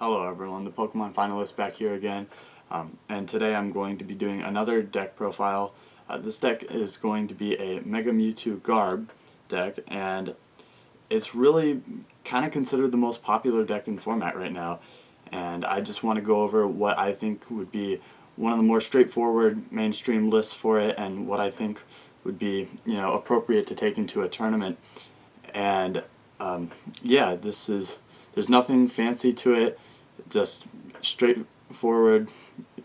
Hello everyone, the Pokemon Finalist back here again, and today I'm going to be doing another deck profile. This deck is going to be a Mega Mewtwo Garb deck, and it's really kind of considered the most popular deck in format right now, and I just want to go over what I think would be one of the more straightforward mainstream lists for it, and what I think would be, appropriate to take into a tournament. And yeah, there's nothing fancy to it, just straightforward,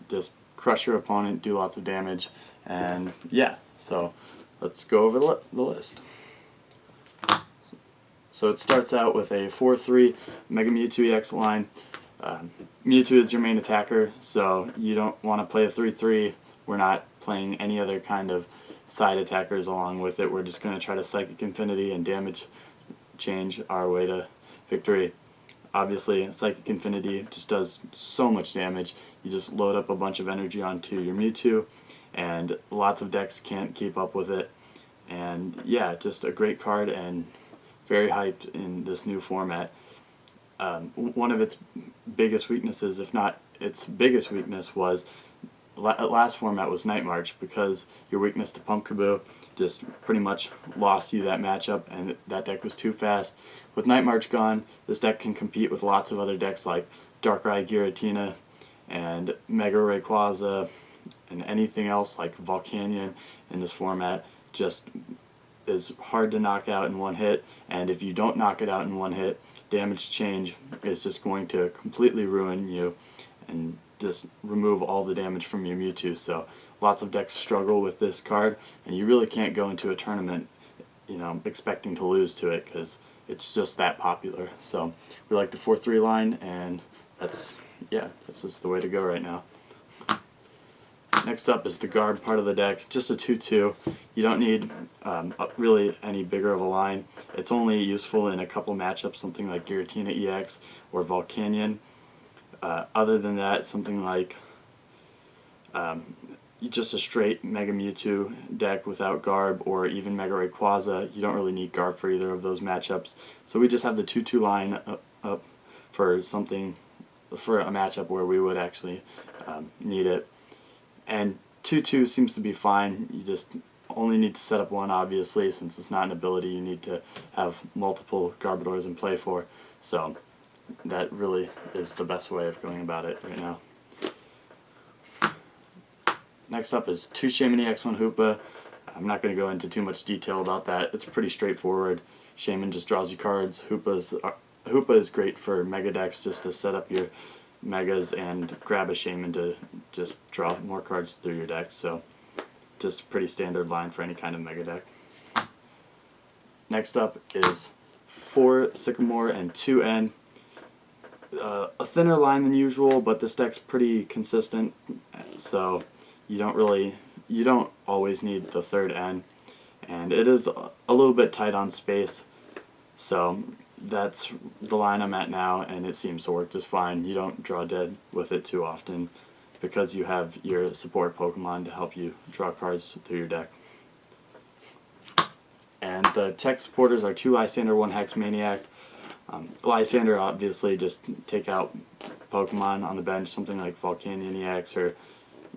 just crush your opponent, do lots of damage, and yeah, so let's go over the list. So it starts out with a 4-3 Mega Mewtwo EX line. Mewtwo is your main attacker, so you don't want to play a 3-3. We're not playing any other kind of side attackers along with it. We're just going to try to Psychic Infinity and damage change our way to victory. Obviously, Psychic Infinity just does so much damage. You just load up a bunch of energy onto your Mewtwo, and lots of decks can't keep up with it. And yeah, just a great card and very hyped in this new format. One of its biggest weaknesses, if not its biggest weakness, was last format was Night March, because your weakness to Pumpkaboo just pretty much lost you that matchup, and that deck was too fast. With Night March gone, this deck can compete with lots of other decks like Darkrai Giratina and Mega Rayquaza and anything else like Volcanion in this format. Just is hard to knock out in one hit, and if you don't knock it out in one hit, damage change is just going to completely ruin you and just remove all the damage from your Mewtwo. So lots of decks struggle with this card, and you really can't go into a tournament expecting to lose to it, because it's just that popular. So we like the 4-3 line, and that's just the way to go right now. Next up is the Garb part of the deck, just a 2-2. You don't need really any bigger of a line. It's only useful in a couple matchups, something like Giratina EX or Volcanion. Other than that, something like just a straight Mega Mewtwo deck without Garb, or even Mega Rayquaza, you don't really need Garb for either of those matchups. So we just have the 2-2 line up for a matchup where we would actually need it. And 2-2 seems to be fine. You just only need to set up one, obviously, since it's not an ability you need to have multiple Garbodors in play for. So that really is the best way of going about it right now. Next up is 2 Shaymin EX, 1 Hoopa. I'm not going to go into too much detail about that. It's pretty straightforward. Shaymin just draws you cards. Hoopa is great for Mega decks, just to set up your Megas and grab a Shaymin to just draw more cards through your deck. So just a pretty standard line for any kind of Mega deck. Next up is 4 Sycamore and 2 N. A thinner line than usual, but this deck's pretty consistent, so you don't always need the third N, and it is a little bit tight on space, so that's the line I'm at now, and it seems to work just fine. You don't draw dead with it too often, because you have your support Pokemon to help you draw cards through your deck. And the tech supporters are 2 Lysander, 1 Hex Maniac. Lysander, obviously, just take out Pokemon on the bench, something like Volcanion EX or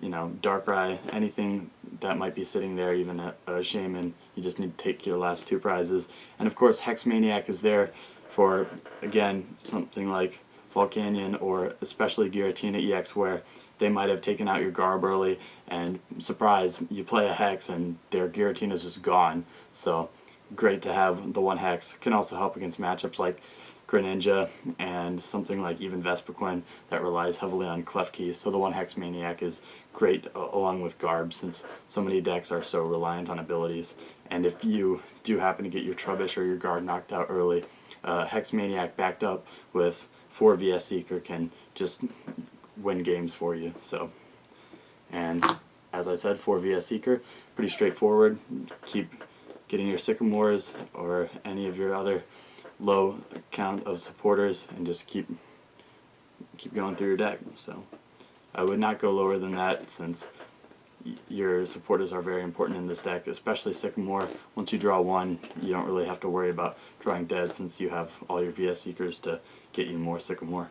Darkrai, anything that might be sitting there, even a Shaymin. You just need to take your last 2 prizes. And of course, Hex Maniac is there for, again, something like Volcanion or especially Giratina EX, where they might have taken out your Garb early, and surprise, you play a Hex and their Giratina's just gone. So great to have the 1 Hex. Can also help against matchups like Greninja and something like even Vespiquen that relies heavily on Klefki. So the 1 Hex Maniac is great along with Garb, since so many decks are so reliant on abilities. And if you do happen to get your Trubbish or your Guard knocked out early, Hex Maniac backed up with 4 VS Seeker can just win games for you. So, and as I said, 4 VS Seeker, pretty straightforward. Keep getting your Sycamores or any of your other low count of supporters, and just keep going through your deck. So I would not go lower than that, since your supporters are very important in this deck, especially Sycamore. Once you draw 1, you don't really have to worry about drawing dead, since you have all your VS Seekers to get you more Sycamore.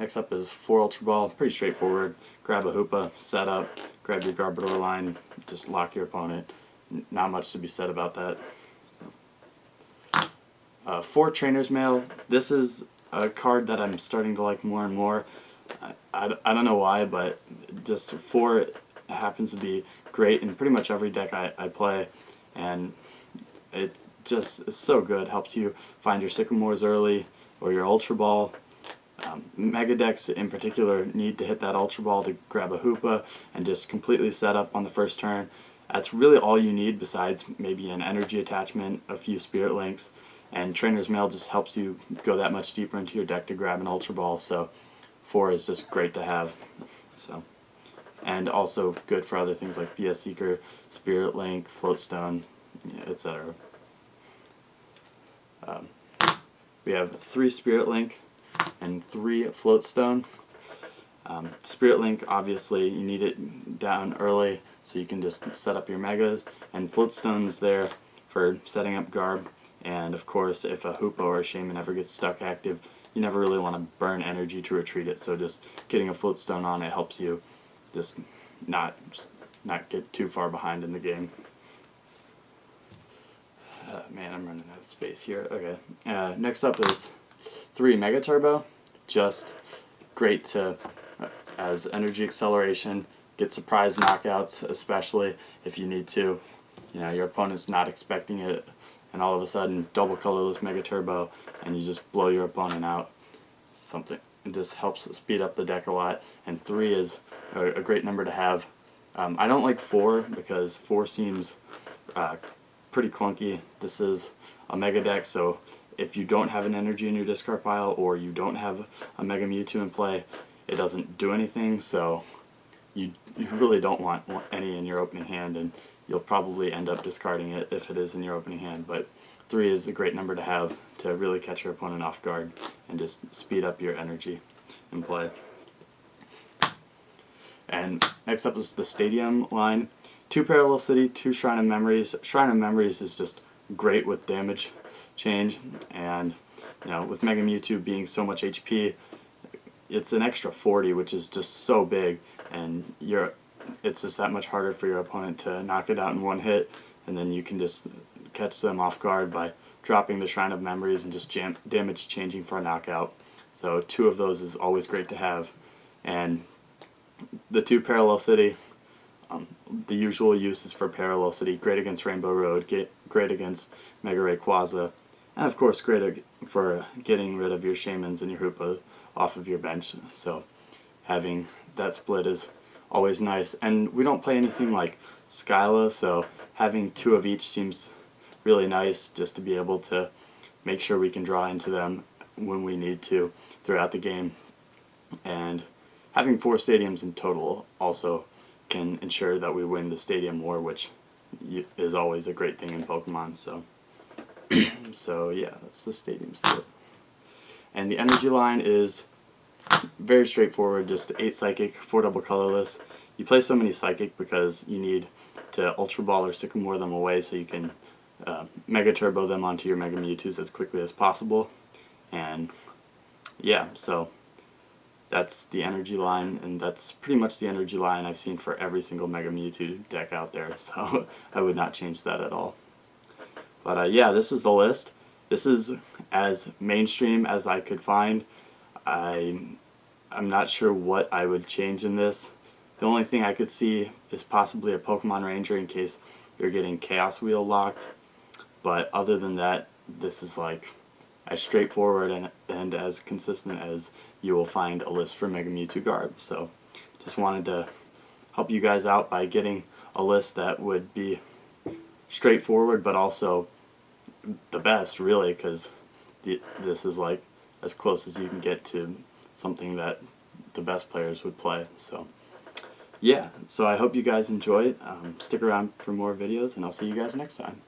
Next up is 4 Ultra Ball. Pretty straightforward. Grab a Hoopa, set up, grab your Garbodor line, just lock your opponent. Not much to be said about that. 4 Trainer's Mail. This is a card that I'm starting to like more and more. I don't know why, but just 4 happens to be great in pretty much every deck I play, and it just is so good. Helps you find your Sycamores early or your Ultra Ball. Mega decks in particular need to hit that Ultra Ball to grab a Hoopa and just completely set up on the first turn. That's really all you need besides maybe an energy attachment, a few Spirit Links, and Trainer's Mail just helps you go that much deeper into your deck to grab an Ultra Ball, so 4 is just great to have. So, and also good for other things like BS Seeker, Spirit Link, Floatstone, etc. We have 3 Spirit Link and 3 Floatstone. Spirit Link, obviously, you need it down early so you can just set up your Megas, and Floatstone's there for setting up Garb, and of course if a Hoopa or a Shaman ever gets stuck active, you never really want to burn energy to retreat it, so just getting a Floatstone on it helps you just not get too far behind in the game. Man, I'm running out of space here. Okay, next up is 3 Mega Turbo. Just great to, as energy acceleration, get surprise knockouts, especially if you need to. You know, your opponent's not expecting it, and all of a sudden, double colorless Mega Turbo, and you just blow your opponent out. It just helps speed up the deck a lot, and 3 is a great number to have. I don't like 4 because 4 seems pretty clunky. This is a Mega deck, so if you don't have an energy in your discard pile or you don't have a Mega Mewtwo in play, it doesn't do anything, so you really don't want any in your opening hand, and you'll probably end up discarding it if it is in your opening hand. But 3 is a great number to have to really catch your opponent off guard and just speed up your energy in play. And next up is the Stadium line. 2 Parallel City, 2 Shrine of Memories. Shrine of Memories is just great with damage change, and you know, with Mega Mewtwo being so much HP, it's an extra 40, which is just so big, and it's just that much harder for your opponent to knock it out in one hit, and then you can just catch them off guard by dropping the Shrine of Memories and just damage changing for a knockout. So 2 of those is always great to have. And the 2 Parallel City, the usual uses for Parallel City: great against Rainbow Road, great against Mega Rayquaza, and of course great for getting rid of your Shamans and your Hoopa off of your bench. So having that split is always nice. And we don't play anything like Skyla, so having 2 of each seems really nice, just to be able to make sure we can draw into them when we need to throughout the game. And having 4 stadiums in total also can ensure that we win the Stadium War, which is always a great thing in Pokemon. So, so yeah, that's the Stadium split. And the energy line is very straightforward, just 8 Psychic, 4 double colorless. You play so many Psychic because you need to Ultra Ball or Sycamore them away so you can Mega Turbo them onto your Mega Mewtwo's as quickly as possible. And yeah, so that's the energy line, and that's pretty much the energy line I've seen for every single Mega Mewtwo deck out there, so I would not change that at all. But yeah, this is the list. This is as mainstream as I could find. I'm not sure what I would change in this. The only thing I could see is possibly a Pokemon Ranger in case you're getting Chaos Wheel locked, but other than that, this is like as straightforward and as consistent as you will find a list for Mega Mewtwo Garb. So just wanted to help you guys out by getting a list that would be straightforward but also the best, really, because this is like as close as you can get to something that the best players would play. So yeah, so I hope you guys enjoyed. Stick around for more videos, and I'll see you guys next time.